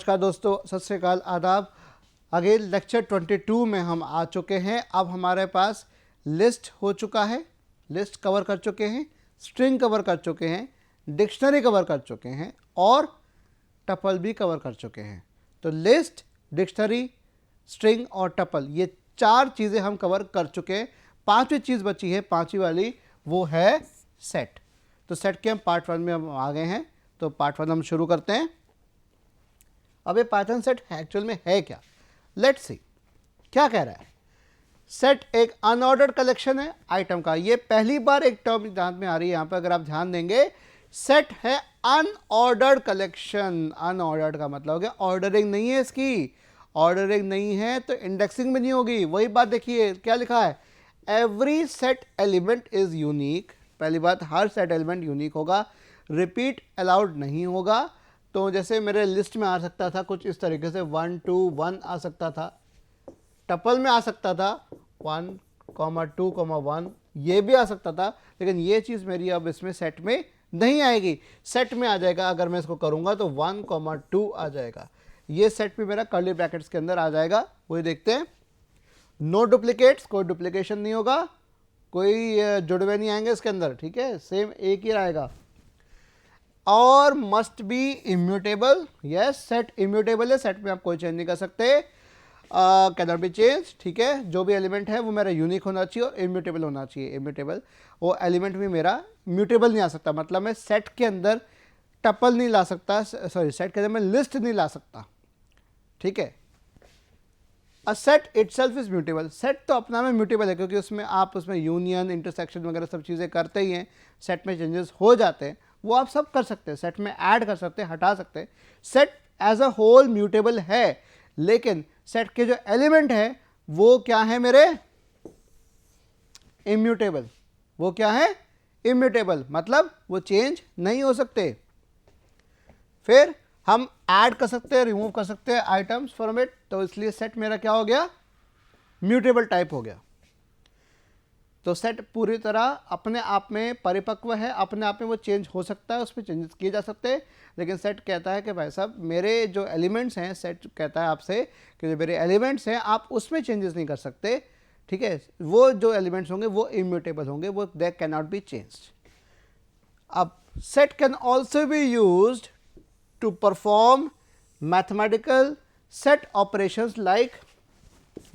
नमस्कार दोस्तों, सत श्री अकाल, आदाब। अगेन लेक्चर 22 में हम आ चुके हैं। अब हमारे पास लिस्ट हो चुका है, लिस्ट कवर कर चुके हैं, स्ट्रिंग कवर कर चुके हैं, डिक्शनरी कवर कर चुके हैं और टपल भी कवर कर चुके हैं। तो लिस्ट, डिक्शनरी, स्ट्रिंग और टपल, ये चार चीज़ें हम कवर कर चुके हैं। पांचवी चीज़ बची है, पांचवी वाली, वो है सेट। तो सेट के हम पार्ट 1 में हम आ गए हैं। तो पार्ट 1 हम शुरू करते हैं। अब ये पाइथन सेट एक्चुअल में है क्या, लेट्स सी क्या कह रहा है। सेट एक अनऑर्डर्ड कलेक्शन है आइटम का। ये पहली बार एक टर्म ध्यान में आ रही है यहाँ पर, अगर आप ध्यान देंगे। सेट है अनऑर्डर्ड कलेक्शन। अनऑर्डर्ड का मतलब हो गया ऑर्डरिंग नहीं है इसकी। ऑर्डरिंग नहीं है तो इंडेक्सिंग भी नहीं होगी। वही बात देखिए क्या लिखा है, every set element is unique. पहली बात, हर सेट एलिमेंट यूनिक होगा। रिपीट अलाउड नहीं होगा। तो जैसे मेरे लिस्ट में आ सकता था कुछ इस तरीके से 1 2 1 आ सकता था, टपल में आ सकता था 1, 2, 1, ये भी आ सकता था। लेकिन ये चीज़ मेरी अब इसमें सेट में नहीं आएगी। सेट में आ जाएगा, अगर मैं इसको करूँगा तो 1, 2 आ जाएगा। ये सेट भी मेरा कर्ली ब्रैकेट्स के अंदर आ जाएगा। वही देखते हैं, नो डुप्लीकेट्स, कोई डुप्लीकेशन नहीं होगा, कोई जुड़वे नहीं आएंगे इसके अंदर, ठीक है, सेम एक ही आएगा। और must be immutable. Yes, set immutable है, सेट में आप कोई चेंज नहीं कर सकते। कैन नॉट बी चेंज, ठीक है। जो भी एलिमेंट है वो मेरा यूनिक होना चाहिए और इम्यूटेबल होना चाहिए। इम्यूटेबल, वो एलिमेंट भी मेरा म्यूटेबल नहीं आ सकता। मतलब मैं सेट के अंदर टपल नहीं ला सकता, सॉरी सेट के अंदर मैं लिस्ट नहीं ला सकता, ठीक है। A set itself is mutable. Set तो अपना में म्यूटेबल है, क्योंकि उसमें आप उसमें यूनियन, इंटरसेक्शन वगैरह सब चीज़ें करते ही हैं। सेट में चेंजेस हो जाते हैं, वो आप सब कर सकते हैं। सेट में ऐड कर सकते हैं, हटा सकते हैं। Set as a whole mutable है, लेकिन सेट के जो एलिमेंट है वो क्या है मेरे, इम्यूटेबल। वो क्या है, इम्यूटेबल, मतलब वो चेंज नहीं हो सकते। फिर हम ऐड कर सकते हैं, रिमूव कर सकते हैं आइटम्स फ्रॉम इट। तो इसलिए सेट मेरा क्या हो गया, म्यूटेबल टाइप हो गया। तो सेट पूरी तरह अपने आप में परिपक्व है, अपने आप में वो चेंज हो सकता है, उसमें चेंजेस किए जा सकते हैं। लेकिन सेट कहता है कि भाई साहब मेरे जो एलिमेंट्स हैं, सेट कहता है आपसे कि जो मेरे एलिमेंट्स हैं आप उसमें चेंजेस नहीं कर सकते, ठीक है। वो जो एलिमेंट्स होंगे वो इम्यूटेबल होंगे, वो they can not be changed. अब set can also be used to perform mathematical set operations like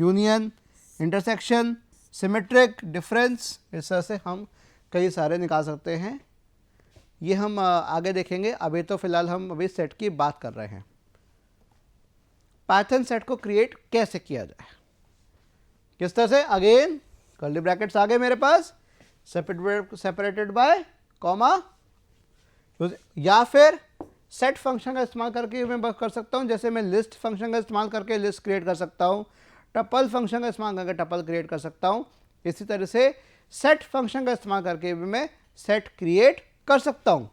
union, intersection, symmetric, difference। इस तरह से हम कई सारे निकाल सकते हैं। ये हम आगे देखेंगे। अभी तो फिलहाल हम अभी सेट की बात कर रहे हैं। पाइथन सेट को क्रिएट कैसे किया जाए, किस तरह से। अगेन कर्ली ब्रैकेट्स आ गए मेरे पास, सेपरेटेड बाय कॉमा, या फिर सेट फंक्शन का इस्तेमाल करके मैं कर सकता हूं। जैसे मैं लिस्ट फंक्शन का इस्तेमाल करके लिस्ट क्रिएट कर सकता हूं, टपल फंक्शन का इस्तेमाल करके टपल क्रिएट कर सकता हूं। इसी तरह से सेट फंक्शन का इस्तेमाल करके भी मैं सेट क्रिएट कर सकता हूं।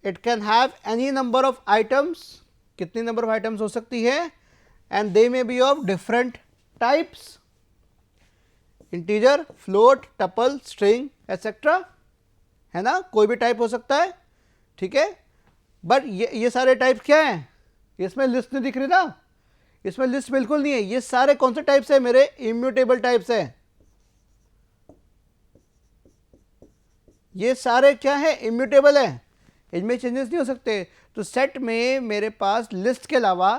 It can have any number of items. कितनी नंबर ऑफ आइटम्स हो सकती है, and they may be of different types, integer, float, tuple, string etcetera, है ना, कोई भी टाइप हो सकता है, ठीक है। बट ये सारे टाइप क्या हैं, इसमें लिस्ट नहीं दिख रही ना, इसमें लिस्ट बिल्कुल नहीं है। ये सारे कौन से टाइप्स है मेरे, इम्यूटेबल टाइप्स हैं। ये सारे क्या है, इम्यूटेबल है, इनमें चेंजेस नहीं हो सकते। तो सेट में मेरे पास लिस्ट के अलावा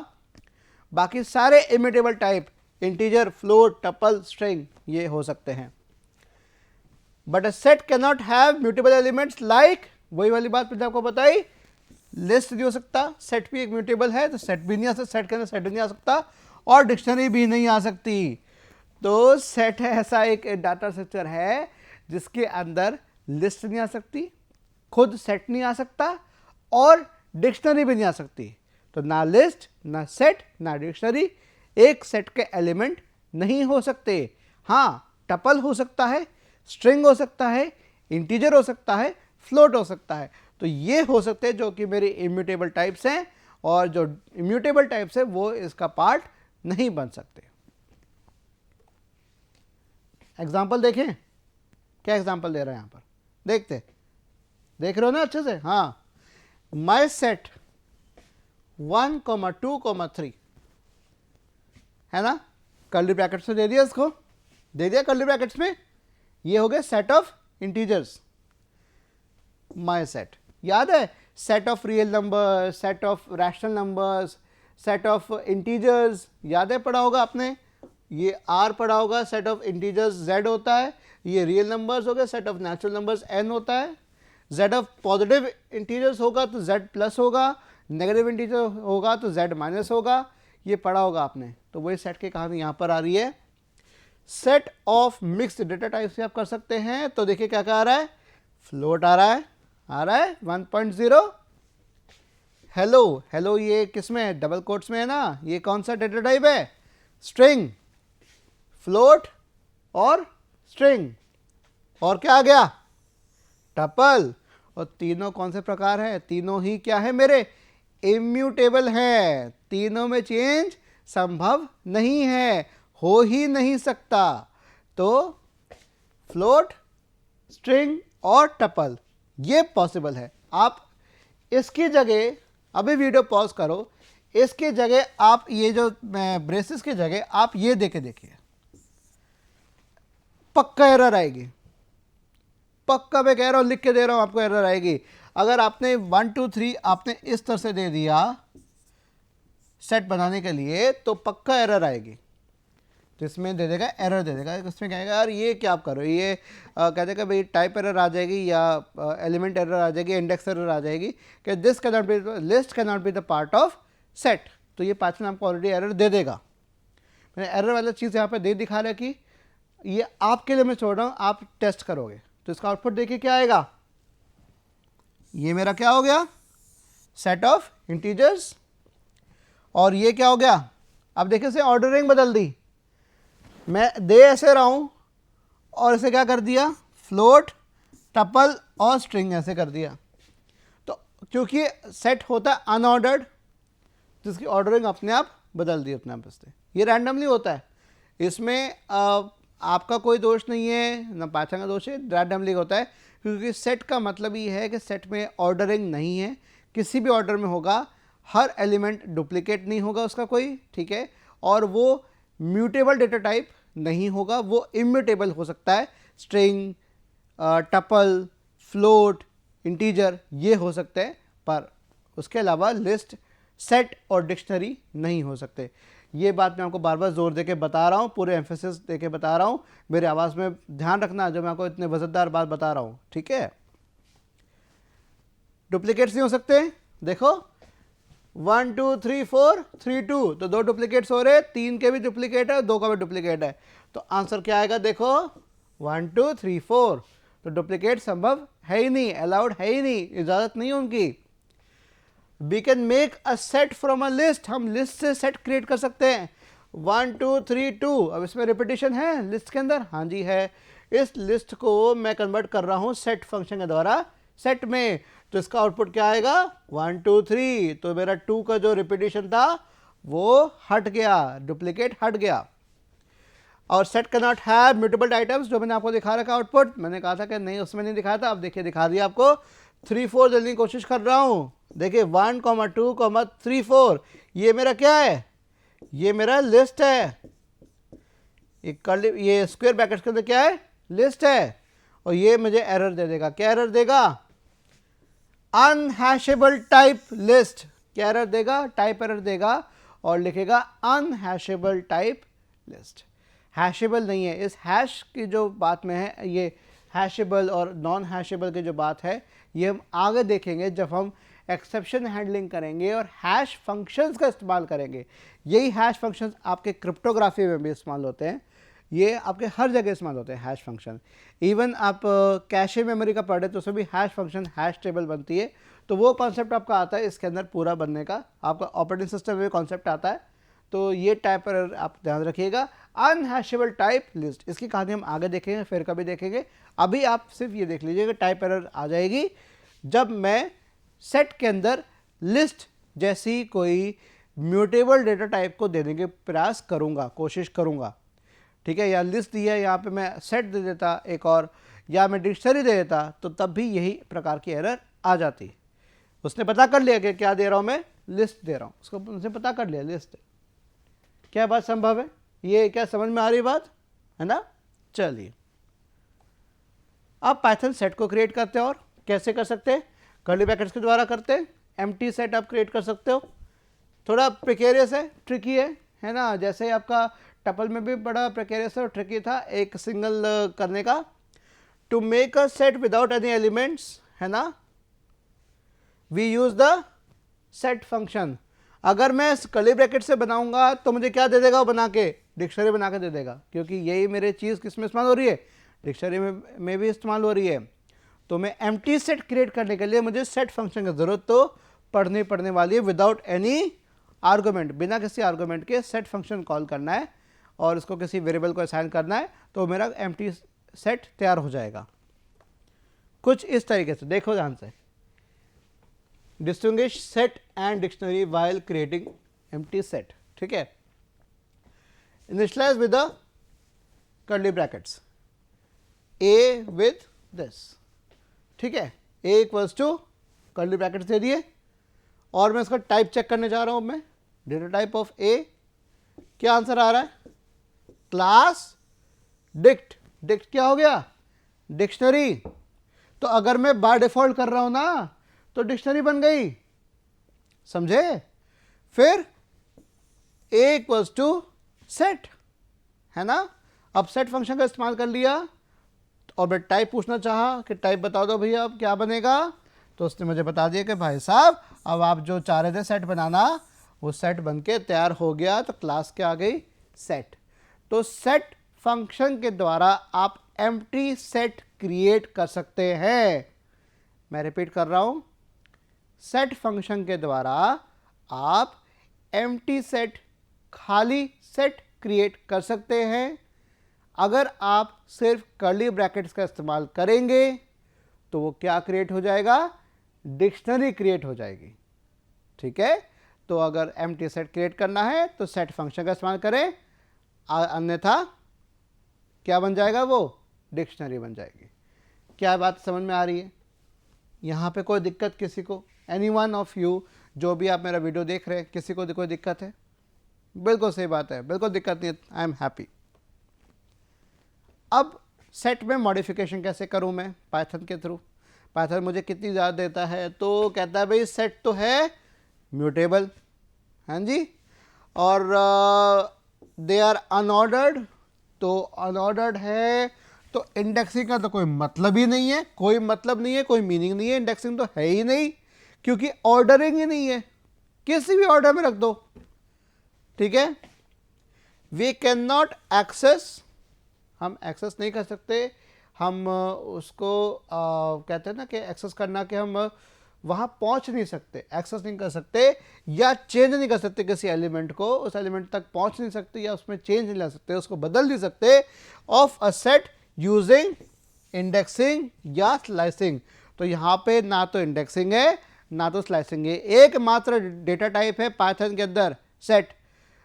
बाकी सारे immutable type, integer, float, tuple, string, ये हो सकते हैं। But a set can not have mutable elements like, वही वाली बात मैंने आपको बताई, लिस्ट नहीं हो सकता। सेट भी एक म्यूटेबल है, तो सेट भी नहीं आ सकता, सेट के अंदर सेट भी नहीं आ सकता, और डिक्शनरी भी नहीं आ सकती। तो सेट है ऐसा एक डाटा स्ट्रक्चर है जिसके अंदर लिस्ट नहीं आ सकती, खुद सेट नहीं आ सकता, और डिक्शनरी भी नहीं आ सकती। तो ना लिस्ट, ना सेट, ना डिक्शनरी, एक सेट के एलिमेंट नहीं हो सकते। हाँ, टपल हो सकता है, स्ट्रिंग हो सकता है, इंटीजर हो सकता है, फ्लोट हो सकता है। तो ये हो सकते हैं जो कि मेरे इम्यूटेबल टाइप्स हैं, और जो इम्यूटेबल टाइप्स है वो इसका पार्ट नहीं बन सकते। एग्जाम्पल देखें, क्या एग्जाम्पल दे रहा है यहां पर, देखते, देख रहे हो ना अच्छे से। हाँ, माई सेट 1,2,3 है ना, कर्ली ब्रैकेट्स में दे दिया, इसको दे दिया कर्ली ब्रैकेट्स में, ये हो गए set of integers, my set. याद है, set of real numbers, set of rational numbers, set of integers, याद है पढ़ा होगा आपने, ये आर पढ़ा होगा, सेट ऑफ इंटीजर्स जेड होता है, ये रियल नंबर्स हो गए, set of natural numbers n होता है, जेड ऑफ पॉजिटिव इंटीजर्स होगा तो जेड प्लस होगा, नेगेटिव इंटीजर होगा तो जेड माइनस होगा, ये पढ़ा होगा आपने। तो वही सेट की कहानी यहाँ पर आ रही है। Set of mixed data type से आप कर सकते हैं। तो देखिए क्या क्या आ रहा है, फ्लोट आ रहा है 1.0, हेलो, हेलो ये किस में है, डबल कोट्स में है ना, ये कौन सा डेटा टाइप है, स्ट्रिंग, फ्लोट और स्ट्रिंग, और क्या आ गया, टपल। और तीनों कौन से प्रकार हैं, तीनों ही क्या है मेरे, इम्यूटेबल है, तीनों में चेंज संभव नहीं है, हो ही नहीं सकता। तो फ्लोट, स्ट्रिंग और टपल ये पॉसिबल है। आप इसकी जगह अभी वीडियो पॉज करो, इसकी जगह आप ये जो ब्रेसेस की जगह आप ये देके देखिए, पक्का एरर आएगी, पक्का मैं कह रहा हूं, लिख के दे रहा हूं आपको, एरर आएगी। अगर आपने 1 2 3 आपने इस तरह से दे दिया सेट बनाने के लिए तो पक्का एरर आएगी। तो इसमें दे देगा, एरर दे देगा, इसमें कहेगा यार ये क्या आप करो, ये कह देगा भाई टाइप एरर आ जाएगी या एलिमेंट एरर आ जाएगी, इंडेक्स एरर आ जाएगी कि this can not B, list can not be the part of set. तो ये पाँच में आपको ऑलरेडी एरर दे देगा। मैंने एरर वाला चीज़ यहाँ पे दे दिखा रहा है कि ये आपके लिए मैं छोड़ रहा हूँ, आप टेस्ट करोगे। तो इसका आउटपुट देखिए क्या आएगा, ये मेरा क्या हो गया, सेट ऑफ इंटीजर्स, और ये क्या हो गया, अब देखिए इसे ऑर्डरिंग बदल दी, मैं दे ऐसे रहा हूं और इसे क्या कर दिया, फ्लोट, टपल और स्ट्रिंग ऐसे कर दिया। तो क्योंकि सेट होता है अनऑर्डर्ड, जिसकी ऑर्डरिंग अपने आप बदल दी अपने आप से, ये रैंडमली होता है, इसमें आपका कोई दोष नहीं है ना पाइथन का दोष है, रैंडमली होता है। क्योंकि सेट का मतलब ये है कि सेट में ऑर्डरिंग नहीं है, किसी भी ऑर्डर में होगा, हर एलिमेंट डुप्लीकेट नहीं होगा उसका कोई, ठीक है, और वो म्यूटेबल डेटा टाइप नहीं होगा, वो इम्यूटेबल हो सकता है, स्ट्रिंग, टपल, फ्लोट, इंटीजर ये हो सकते हैं, पर उसके अलावा लिस्ट, सेट और डिक्शनरी नहीं हो सकते। ये बात मैं आपको बार बार जोर देके बता रहा हूँ, पूरे एम्फेसिस देके बता रहा हूँ, मेरे आवाज़ में ध्यान रखना जो मैं आपको इतने वजनदार बात बता रहा हूँ, ठीक है। डुप्लीकेट्स नहीं हो सकते, देखो 1 2 3 4 3 2, तो 2 डुप्लीकेट्स हो रहे, 3 के भी डुप्लीकेट है, 2 का भी डुप्लीकेट है, तो आंसर क्या आएगा, देखो 1 2 3 4। तो डुप्लीकेट संभव है ही नहीं, अलाउड है ही नहीं, इजाज़त नहीं उनकी। We can make a set from a list, हम लिस्ट से सेट क्रिएट कर सकते हैं, 1 2 3 2। अब इसमें रिपीटिशन है लिस्ट के अंदर, हाँ जी है। इस लिस्ट को मैं कन्वर्ट कर रहा हूँ सेट फंक्शन के द्वारा सेट में, तो इसका आउटपुट क्या आएगा, 1 2 3। तो मेरा 2 का जो रिपीटिशन था वो हट गया, डुप्लीकेट हट गया। और set can not have mutable items, जो मैंने आपको दिखा रखा आउटपुट, मैंने कहा था कि नहीं उसमें नहीं दिखाया था, अब देखिए दिखा दिया आपको। 3 4 जल्दी की कोशिश कर रहा हूँ, देखिए 1 2 3 4, ये मेरा क्या है, ये मेरा लिस्ट है, ये स्क्वायर ब्रैकेट्स के अंदर क्या है, लिस्ट है, और ये मुझे एरर दे देगा, क्या एरर देगा, अनहैशेबल टाइप लिस्ट, क्या एरर देगा, टाइप एरर देगा, और लिखेगा अनहैशेबल टाइप लिस्ट। हैशेबल नहीं है, इस हैश की जो बात में है, ये हैशेबल और नॉन हैशेबल की जो बात है ये हम आगे देखेंगे जब हम एक्सेप्शन हैंडलिंग करेंगे और हैश फंक्शंस का इस्तेमाल करेंगे। यही हैश फंक्शंस आपके क्रिप्टोग्राफी में भी इस्तेमाल होते हैं, ये आपके हर जगह इस्तेमाल होते हैं हैश फंक्शन। इवन आप कैशे मेमोरी का पढ़े तो उसमें भी हैश फंक्शन, हैश टेबल बनती है, तो वो कॉन्सेप्ट आपका आता है इसके अंदर पूरा बनने का, आपका ऑपरेटिंग सिस्टम में कॉन्सेप्ट आता है। तो ये टाइप पर आप ध्यान रखिएगा, अनहैशेबल टाइप लिस्ट, इसकी कहानी हम आगे देखेंगे, फिर कभी देखेंगे। अभी आप सिर्फ ये देख लीजिए कि टाइप एरर आ जाएगी जब मैं सेट के अंदर लिस्ट जैसी कोई म्यूटेबल डेटा टाइप को देने के प्रयास करूंगा, कोशिश करूंगा, ठीक है। या लिस्ट दिया, यहाँ पे मैं सेट दे देता एक और, या मैं डिक्शनरी दे देता, तो तब भी यही प्रकार की एरर आ जाती। उसने पता कर लिया कि क्या दे रहा हूँ मैं, लिस्ट दे रहा हूँ, उसको मुझे पता कर लिया लिस्ट। क्या बात संभव है? ये क्या समझ में आ रही बात है ना? चलिए अब पाइथन सेट को क्रिएट करते हैं। और कैसे कर सकते हैं? कर्ली ब्रैकेट्स के द्वारा करते हैं। एम्प्टी सेट आप क्रिएट कर सकते हो। थोड़ा प्रिकेरियस है, ट्रिकी है ना? जैसे आपका टपल में भी बड़ा प्रिकेरियस और ट्रिकी था एक सिंगल करने का। To make a set without any elements, है ना, we use the set function. अगर मैं कर्ली ब्रैकेट से बनाऊंगा तो मुझे क्या दे देगा वो बना के? डिक्शनरी बना के दे देगा, क्योंकि यही मेरे चीज़ किस में इस्तेमाल हो रही है? डिक्शनरी में भी इस्तेमाल हो रही है। तो मैं एम्प्टी सेट क्रिएट करने के लिए मुझे सेट फंक्शन की जरूरत तो पड़ने वाली है। विदाउट एनी आर्गुमेंट, बिना किसी आर्गुमेंट के सेट फंक्शन कॉल करना है और उसको किसी वेरिएबल को असाइन करना है, तो मेरा एम्प्टी सेट तैयार हो जाएगा। कुछ इस तरीके से देखो ध्यान से। Distinguish set and dictionary while creating empty set. ठीक है, initialize with the curly brackets a with this. ठीक है, a equals to curly brackets दे दिए और मैं इसका टाइप चेक करने जा रहा हूं। मैं डेटा टाइप ऑफ ए, क्या आंसर आ रहा है? Class dict. डिक्ट क्या हो गया? डिक्शनरी। तो अगर मैं बाय डिफॉल्ट कर रहा हूं ना तो डिक्शनरी बन गई, समझे? फिर ए इक्वल्स टू सेट, है ना? अब सेट फंक्शन का इस्तेमाल कर लिया और मैं टाइप पूछना चाहा कि टाइप बता दो भैया अब क्या बनेगा, तो उसने मुझे बता दिया कि भाई साहब अब आप जो चाह रहे थे सेट बनाना वो सेट बन के तैयार हो गया। तो क्लास क्या आ गई? सेट। तो सेट फंक्शन के द्वारा आप एम्प्टी सेट क्रिएट कर सकते हैं। मैं रिपीट कर रहा हूं, सेट फंक्शन के द्वारा आप एम्प्टी सेट, खाली सेट क्रिएट कर सकते हैं। अगर आप सिर्फ कर्ली ब्रैकेट्स का इस्तेमाल करेंगे तो वो क्या क्रिएट हो जाएगा? डिक्शनरी क्रिएट हो जाएगी। ठीक है, तो अगर एम्प्टी सेट क्रिएट करना है तो सेट फंक्शन का इस्तेमाल करें, अन्यथा क्या बन जाएगा? वो डिक्शनरी बन जाएगी। क्या बात समझ में आ रही है? यहाँ पे कोई दिक्कत किसी को? एनी वन ऑफ यू जो भी आप मेरा वीडियो देख रहे हैं, किसी को कोई दिक्कत है? बिल्कुल सही बात है, बिल्कुल दिक्कत नहीं है। I am happy. अब सेट में मॉडिफिकेशन कैसे करूं मैं पाइथन के थ्रू? पाइथन मुझे कितनी ज़्यादा देता है? तो कहता है भाई सेट तो है म्यूटेबल, हाँ जी, और दे आर अनऑर्डर्ड। तो अनऑर्डर्ड है तो इंडेक्सिंग का तो कोई मतलब ही नहीं है, कोई मतलब नहीं है, कोई मीनिंग नहीं है। इंडेक्सिंग तो है ही नहीं, क्योंकि ऑर्डरिंग ही नहीं है, किसी भी ऑर्डर में रख दो। ठीक है, वी कैन नॉट एक्सेस, हम एक्सेस नहीं कर सकते। हम उसको कहते हैं ना कि एक्सेस करना, कि हम वहाँ पहुँच नहीं सकते, एक्सेस नहीं कर सकते या चेंज नहीं कर सकते किसी एलिमेंट को, उस एलिमेंट तक पहुँच नहीं सकते या उसमें चेंज नहीं ला सकते, उसको बदल नहीं सकते of a set using indexing या स्लाइसिंग। तो यहाँ पे ना तो इंडेक्सिंग है ना तो स्लाइसिंग है। एकमात्र डेटा टाइप है पाइथन के अंदर सेट,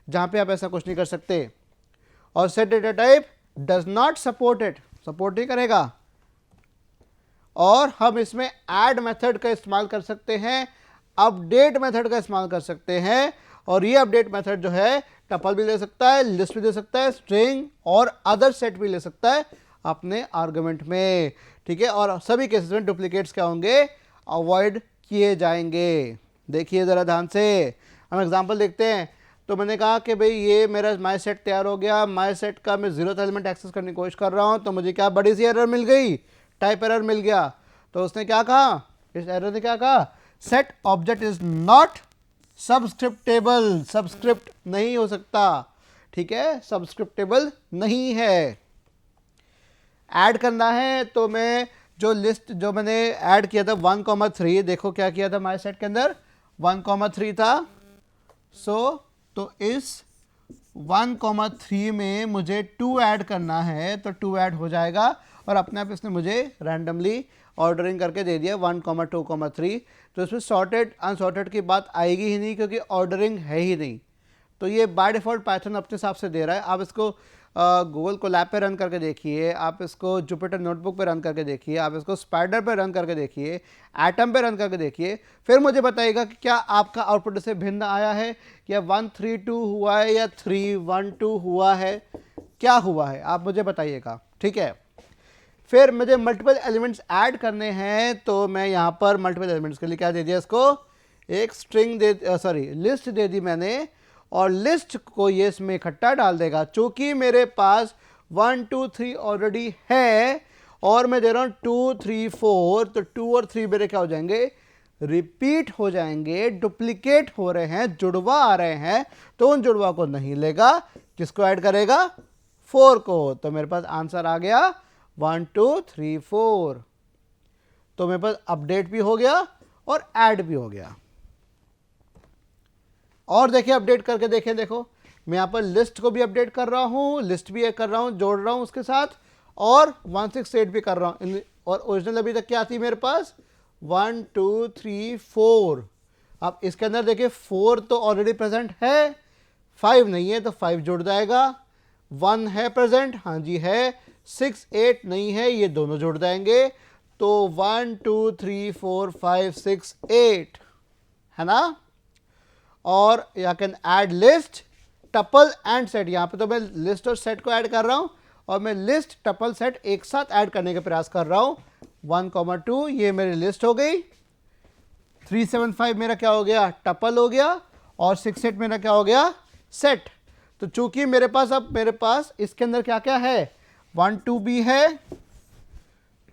जहाँ पे आप ऐसा कुछ नहीं कर सकते। और set data type does not support it, support नहीं करेगा। और हम इसमें ऐड मेथड का इस्तेमाल कर सकते हैं, अपडेट मेथड का इस्तेमाल कर सकते हैं। और ये अपडेट मेथड जो है टपल भी ले सकता है, लिस्ट भी दे सकता है, स्ट्रिंग और अदर सेट भी ले सकता है अपने आर्गुमेंट में। ठीक है, और सभी केसेस में डुप्लीकेट्स क्या होंगे? अवॉइड किए जाएंगे। देखिए ज़रा ध्यान से, हम एग्जांपल देखते हैं। तो मैंने कहा कि भाई ये मेरा माई सेट तैयार हो गया, माई सेट का मैं 0th एलिमेंट एक्सेस करने की कोशिश कर रहा हूँ, तो मुझे क्या बड़ी सी एरर मिल गई? टाइप एरर मिल गया। तो उसने क्या कहा? इस एरर ने क्या कहा? Set object is not subscriptable, subscript नहीं हो सकता। ठीक है, सब्सक्रिप्टेबल नहीं है। ऐड करना है तो मैं जो लिस्ट जो मैंने ऐड किया था 1,3, देखो क्या किया था माई सेट के अंदर 1,3 था। तो इस 1,3 में मुझे 2 ऐड करना है, तो 2 ऐड हो जाएगा और अपने आप इसने मुझे रैंडमली ऑर्डरिंग करके दे दिया 1,2,3। तो इसमें सॉर्टेड अनसॉर्टेड की बात आएगी ही नहीं, क्योंकि ऑर्डरिंग है ही नहीं। तो ये बाय डिफ़ॉल्ट पाइथन अपने हिसाब से दे रहा है। आप इसको गूगल कोलैब पे रन करके देखिए, आप इसको जुपिटर नोटबुक पे रन करके देखिए, आप इसको स्पाइडर पे रन करके देखिए, एटम पे रन करके देखिए, फिर मुझे बताइएगा कि क्या आपका आउटपुट से भिन्न आया है, या 132 हुआ है या 312 हुआ है, क्या हुआ है, आप मुझे बताइएगा। ठीक है, फिर मुझे मल्टीपल एलिमेंट्स ऐड करने हैं, तो मैं यहाँ पर मल्टीपल एलिमेंट्स के लिए क्या दे दिया, इसको एक स्ट्रिंग लिस्ट दे दी मैंने, और लिस्ट को ये इसमें इकट्ठा डाल देगा। चूंकि मेरे पास 1 2 3 ऑलरेडी है और मैं दे रहा हूँ 2 3 4, तो 2 और 3 मेरे क्या हो जाएंगे, रिपीट हो जाएंगे, डुप्लीकेट हो रहे हैं, जुड़वा आ रहे हैं, तो उन जुड़वा को नहीं लेगा, किसको ऐड करेगा, 4 को। तो मेरे पास आंसर आ गया 1 2 3 4। तो मेरे पास अपडेट भी हो गया और ऐड भी हो गया। और देखिए अपडेट करके देखें, देखो मैं यहाँ पर लिस्ट को भी अपडेट कर रहा हूँ, लिस्ट भी कर रहा हूँ, जोड़ रहा हूँ उसके साथ, और 168 भी कर रहा हूँ। और ओरिजिनल अभी तक क्या थी मेरे पास, 1 2 3 4। अब इसके अंदर देखिए 4 तो ऑलरेडी प्रेजेंट है, 5 नहीं है तो 5 जुड़ जाएगा, 1 है प्रेजेंट, हाँ जी है, 6 8 नहीं है, ये दोनों जुड़ जाएंगे, तो 1 2 3 4 5 6 8 है ना। और या can add list tuple and set, यहाँ पे तो मैं लिस्ट और सेट को ऐड कर रहा हूँ, और मैं लिस्ट टपल सेट एक साथ ऐड करने का प्रयास कर रहा हूँ। 1 2 ये मेरी लिस्ट हो गई, 375 मेरा क्या हो गया, टपल हो गया, और 6 8 मेरा क्या हो गया, सेट। तो चूंकि मेरे पास अब मेरे पास इसके अंदर क्या क्या है, 1 2 भी है,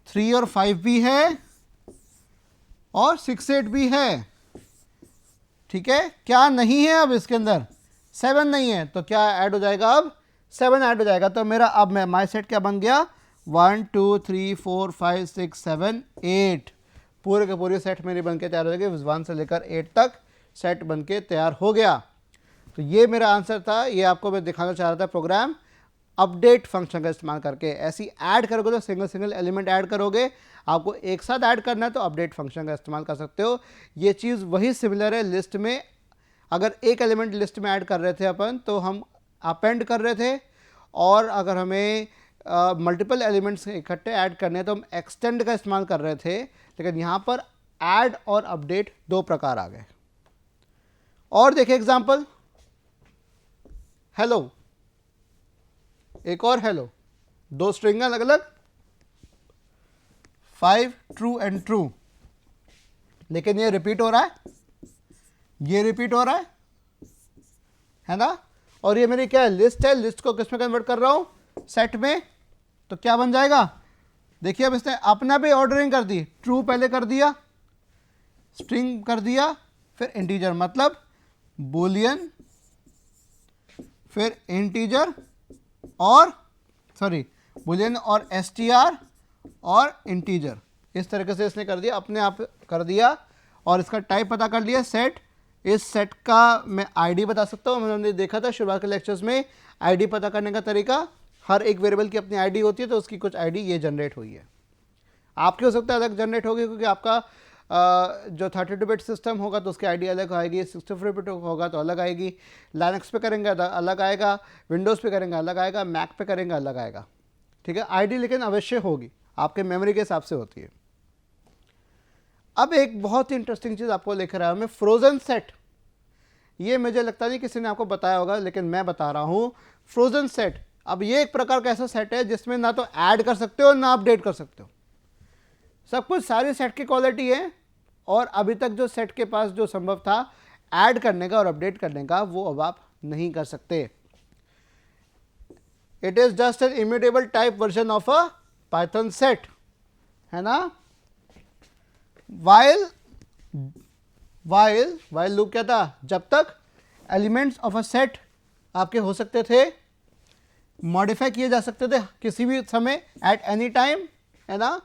3 और 5 भी है, और 6 8 भी है। ठीक है, क्या नहीं है अब इसके अंदर, 7 नहीं है, तो क्या ऐड हो जाएगा, अब 7 ऐड हो जाएगा। तो मेरा अब मैं माई सेट क्या बन गया, 1 2 3 4 5 6 7 8, पूरे के पूरे सेट मेरी बन के तैयार हो जाएगी, 1 से लेकर 8 तक सेट बन के तैयार हो गया। तो ये मेरा आंसर था, ये आपको मैं दिखाना चाह रहा था प्रोग्राम अपडेट फंक्शन का इस्तेमाल करके। ऐसी ऐड करोगे तो सिंगल सिंगल एलिमेंट ऐड करोगे, आपको एक साथ ऐड करना है तो अपडेट फंक्शन का इस्तेमाल कर सकते हो। ये चीज़ वही सिमिलर है लिस्ट में, अगर एक एलिमेंट लिस्ट में ऐड कर रहे थे अपन तो हम अपेंड कर रहे थे, और अगर हमें मल्टीपल एलिमेंट्स इकट्ठे ऐड करने हैं तो हम एक्सटेंड का इस्तेमाल कर रहे थे। लेकिन यहाँ पर ऐड और अपडेट दो प्रकार आ गए। और देखिए एग्जाम्पल, हेलो, एक और हेलो, दो स्ट्रिंग अलग अलग, 5 ट्रू एंड ट्रू, लेकिन ये रिपीट हो रहा है, ये रिपीट हो रहा है ना। और ये मेरी क्या है, लिस्ट है, लिस्ट को किस में कन्वर्ट कर रहा हूं, सेट में। तो क्या बन जाएगा, देखिए अब इसने अपना भी ऑर्डरिंग कर दी, ट्रू पहले कर दिया, स्ट्रिंग कर दिया, फिर इंटीजर मतलब बुलियन, फिर इंटीजर और बुलियन और str और इंटीजर, इस तरीके से इसने कर दिया, अपने आप कर दिया। और इसका टाइप पता कर लिया सेट। इस सेट का मैं आईडी बता सकता हूँ, हमने देखा था शुरुआत के लेक्चर्स में आईडी पता करने का तरीका, हर एक वेरिएबल की अपनी आईडी होती है, तो उसकी कुछ आईडी ये जनरेट हुई है। आपकी हो सकता है अलग जनरेट होगी, क्योंकि आपका जो 32 बिट सिस्टम होगा तो उसकी आईडी अलग आएगी, 64 बिट होगा तो अलग आएगी, लाइनक्स पे करेंगे अलग आएगा, विंडोज़ पे करेंगे अलग आएगा, मैक पे करेंगे अलग आएगा। ठीक है, आईडी लेकिन अवश्य होगी, आपके मेमोरी के हिसाब से होती है। अब एक बहुत ही इंटरेस्टिंग चीज़ आपको लेकर आया मैं, फ्रोजन सेट। ये मुझे लगता नहीं किसी ने आपको बताया होगा, लेकिन मैं बता रहा हूँ फ्रोजन सेट। अब ये एक प्रकार का ऐसा सेट है जिसमें ना तो ऐड कर सकते हो ना अपडेट कर सकते हो, सब कुछ सारी सेट की क्वालिटी है। और अभी तक जो सेट के पास जो संभव था ऐड करने का और अपडेट करने का, वो अब आप नहीं कर सकते। It is just an immutable type version of a Python set, है ना। वाइल लूप क्या था, जब तक एलिमेंट्स ऑफ अ सेट आपके हो सकते थे, मॉडिफाई किए जा सकते थे किसी भी समय एट एनी टाइम, है ना।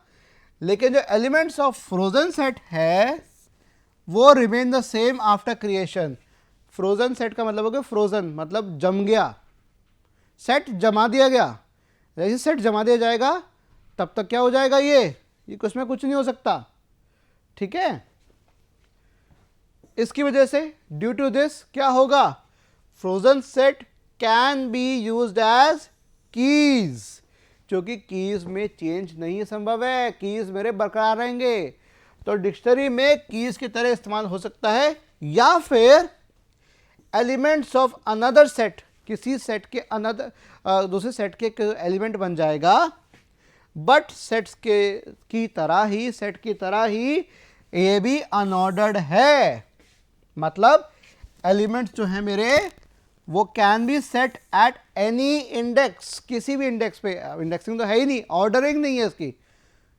लेकिन जो एलिमेंट्स ऑफ फ्रोजन सेट है वो remain the same after creation. Frozen set का मतलब हो गया, फ्रोजन मतलब जम गया, सेट जमा दिया गया। जैसे सेट जमा दिया जाएगा तब तक क्या हो जाएगा, ये उसमें कुछ नहीं हो सकता। ठीक है, इसकी वजह से ड्यू टू दिस क्या होगा, frozen set can be used as keys, क्योंकि कीज में चेंज नहीं संभव है, कीज मेरे बरकरार रहेंगे। तो डिक्शनरी में कीज की तरह इस्तेमाल हो सकता है, या फिर एलिमेंट्स ऑफ अनदर सेट, किसी सेट के अनदर दूसरे सेट के एलिमेंट बन जाएगा, बट सेट्स के की तरह ही, सेट की तरह ही ये भी अनऑर्डर्ड है। मतलब एलिमेंट्स जो है मेरे वो can be set at any index, किसी भी इंडेक्स पे, इंडेक्सिंग तो है ही नहीं, ऑर्डरिंग नहीं है इसकी,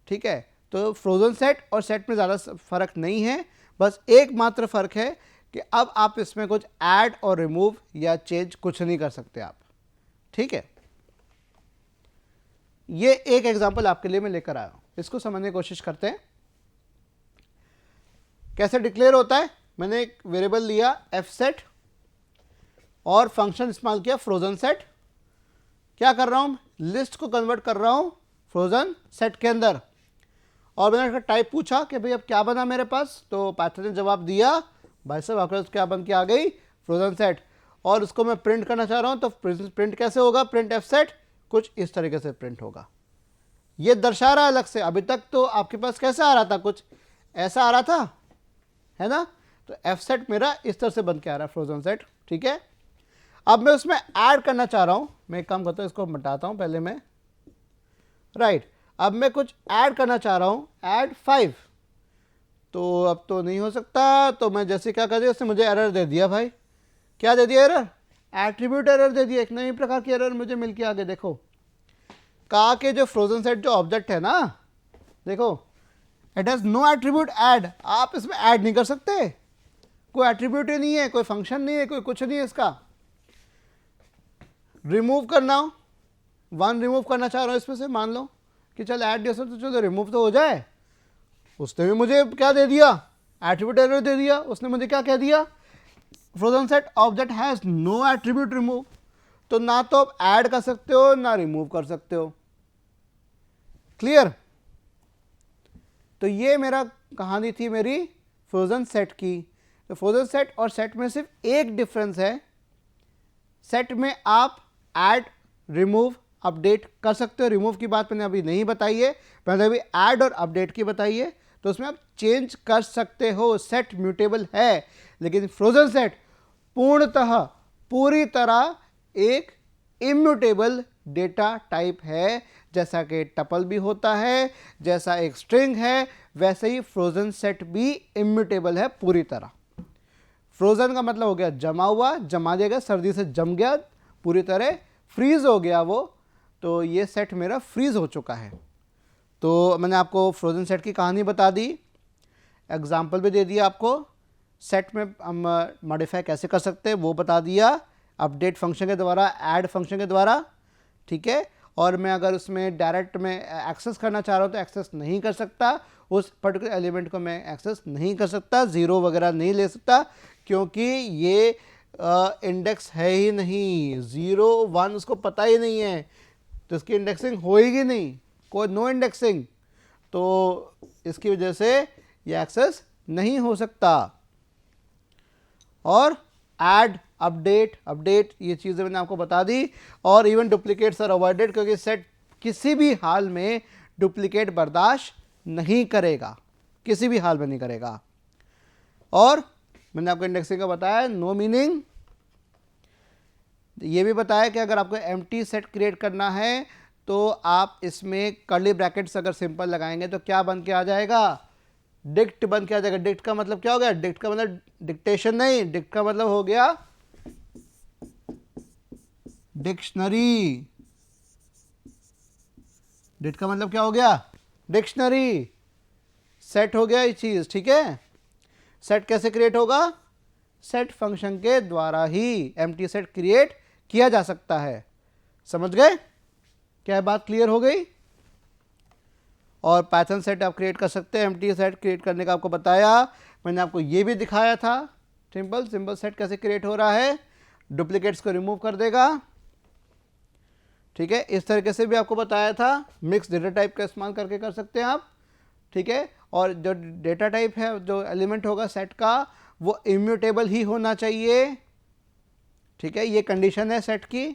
ठीक है। तो फ्रोजन सेट और सेट में ज़्यादा फर्क नहीं है, बस एकमात्र फर्क है कि अब आप इसमें कुछ ऐड और रिमूव या चेंज कुछ नहीं कर सकते आप, ठीक है। ये एक एग्जांपल आपके लिए मैं लेकर आया हूं, इसको समझने की कोशिश करते हैं। कैसे डिक्लेयर होता है, मैंने एक वेरिएबल लिया एफ सेट और फंक्शन इस्तेमाल किया फ्रोजन सेट। क्या कर रहा हूं, लिस्ट को कन्वर्ट कर रहा हूं फ्रोजन सेट के अंदर, और मैंने टाइप पूछा कि भाई अब क्या बना मेरे पास, तो पाइथन ने जवाब दिया, भाई साहब आपके पास क्या बन के आ गई, फ्रोजन सेट। और उसको मैं प्रिंट करना चाह रहा हूं, तो प्रिंट कैसे होगा, प्रिंट एफ सेट कुछ इस तरीके से प्रिंट होगा। ये दर्शा रहा है अलग से, अभी तक तो आपके पास कैसा आ रहा था, कुछ ऐसा आ रहा था, है ना। तो एफ सेट मेरा इस तरह से बन के आ रहा है, फ्रोजन सेट, ठीक है। अब मैं उसमें ऐड करना चाह रहा हूं, मैं एक काम करता हूं, इसको मिटाता हूं पहले मैं, राइट। अब मैं कुछ ऐड करना चाह रहा हूं, ऐड 5, तो अब तो नहीं हो सकता। तो मैं जैसे क्या कर दिया, उसने मुझे एरर दे दिया भाई, क्या दे दिया एरर, एट्रीब्यूट एरर दे दिया, एक नई प्रकार की एरर मुझे मिल के आगे। देखो कहा कि जो फ्रोजन सेट जो ऑब्जेक्ट है ना, देखो it has no attribute add, आप इसमें ऐड नहीं कर सकते, कोई एट्रीब्यूट ही नहीं है, कोई फंक्शन नहीं है, कोई कुछ नहीं है इसका। रिमूव करना हो, 1 रिमूव करना चाह रहा हूँ इसमें से, मान लो कि चल ऐड दिया, तो चलो रिमूव तो हो जाए। उसने भी मुझे क्या दे दिया, एट्रीब्यूट एरर दे दिया। उसने मुझे क्या कह दिया, frozen set object has no attribute remove, तो ना तो आप ऐड कर सकते हो ना रिमूव कर सकते हो, क्लियर। तो ये मेरा कहानी थी मेरी फ्रोजन सेट की। तो फ्रोजन सेट और सेट में सिर्फ एक डिफरेंस है, सेट में आप ऐड रिमूव अपडेट कर सकते हो, रिमूव की बात मैंने अभी नहीं बताई है, मैंने अभी ऐड और अपडेट की बताई है। तो उसमें आप चेंज कर सकते हो, सेट म्यूटेबल है। लेकिन फ्रोजन सेट पूर्णतः पूरी तरह एक इम्यूटेबल डेटा टाइप है, जैसा कि टपल भी होता है, जैसा एक स्ट्रिंग है, वैसे ही फ्रोजन सेट भी इम्यूटेबल है पूरी तरह। फ्रोजन का मतलब हो गया जमा हुआ, जमा दिया गया, सर्दी से जम गया पूरी तरह, फ्रीज हो गया वो। तो ये सेट मेरा फ्रीज हो चुका है। तो मैंने आपको फ्रोजन सेट की कहानी बता दी, एग्जाम्पल भी दे दिया आपको, सेट में हम मॉडिफाई कैसे कर सकते हैं वो बता दिया, अपडेट फंक्शन के द्वारा, ऐड फंक्शन के द्वारा, ठीक है। और मैं अगर उसमें डायरेक्ट में एक्सेस करना चाह रहा हूँ तो एक्सेस नहीं कर सकता, उस पर्टिकुलर एलिमेंट को मैं एक्सेस नहीं कर सकता, ज़ीरो वगैरह नहीं ले सकता, क्योंकि ये इंडेक्स है ही नहीं, 0 1 उसको पता ही नहीं है, तो इसकी इंडेक्सिंग होएगी नहीं, कोई नो इंडेक्सिंग, तो इसकी वजह से ये एक्सेस नहीं हो सकता। और ऐड अपडेट ये चीज़ें मैंने आपको बता दी। और इवन डुप्लीकेट्स आर अवॉइडेड, क्योंकि सेट किसी भी हाल में डुप्लीकेट बर्दाश्त नहीं करेगा, किसी भी हाल में नहीं करेगा। और मैंने आपको इंडेक्सिंग का बताया, नो मीनिंग। ये भी बताया कि अगर आपको एम्प्टी सेट क्रिएट करना है तो आप इसमें कर्ली ब्रैकेट्स अगर सिंपल लगाएंगे तो क्या बन के आ जाएगा, डिक्ट बन के आ जाएगा। डिक्ट का मतलब क्या हो गया, डिक्ट का मतलब डिक्टेशन नहीं, डिक्ट का मतलब हो गया डिक्शनरी। डिक्ट का मतलब क्या हो गया, डिक्शनरी। सेट हो गया ये चीज, ठीक है। सेट कैसे क्रिएट होगा, सेट फंक्शन के द्वारा ही एम्प्टी सेट क्रिएट किया जा सकता है। समझ गए, क्या बात क्लियर हो गई। और पाइथन सेट आप क्रिएट कर सकते हैं, एम्प्टी सेट क्रिएट करने का आपको बताया, मैंने आपको ये भी दिखाया था, सिंपल सेट कैसे क्रिएट हो रहा है, डुप्लीकेट्स को रिमूव कर देगा, ठीक है। इस तरीके से भी आपको बताया था, मिक्स डेटा टाइप का इस्तेमाल करके कर सकते हैं आप, ठीक है। और जो डेटा टाइप है, जो एलिमेंट होगा सेट का, वो इम्यूटेबल ही होना चाहिए, ठीक है। ये कंडीशन है सेट की,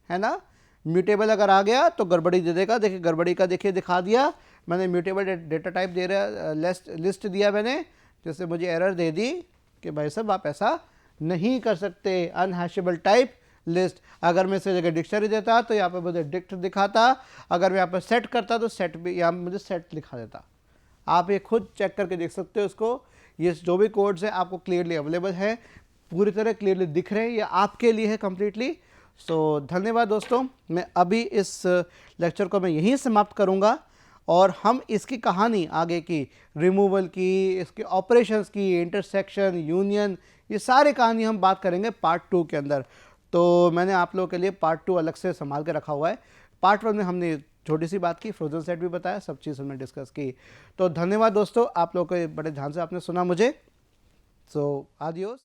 है ना। म्यूटेबल अगर आ गया तो गड़बड़ी दे देगा। देखिए गड़बड़ी का देखिए दिखा दिया मैंने, म्यूटेबल डेटा टाइप दे रहा लिस्ट दिया मैंने, जिससे मुझे एरर दे दी कि भाई साहब आप ऐसा नहीं कर सकते, अनहैशेबल टाइप लिस्ट। अगर मैं इसे जगह डिक्शनरी देता तो यहाँ पे मुझे डिक्ट दिखाता, अगर मैं यहाँ पर सेट करता तो सेट भी यहाँ मुझे सेट लिखा देता। आप ये खुद चेक करके देख सकते हो इसको, ये जो भी कोड्स है आपको क्लियरली अवेलेबल है, पूरी तरह क्लियरली दिख रहे हैं, ये आपके लिए है कम्प्लीटली। सो धन्यवाद दोस्तों, मैं अभी इस लेक्चर को मैं यहीं समाप्त करूँगा और हम इसकी कहानी आगे की, रिमूवल की, इसके ऑपरेशंस की, इंटरसेक्शन, यूनियन, ये सारी कहानी हम बात करेंगे पार्ट 2 के अंदर। तो मैंने आप लोगों के लिए पार्ट 2 अलग से संभाल के रखा हुआ है। पार्ट 1 में हमने छोटी सी बात की, फ्रोजन सेट भी बताया, सब चीज़ हमने डिस्कस की। तो धन्यवाद दोस्तों, आप लोगों को बड़े ध्यान से आपने सुना मुझे। सो आदियोस।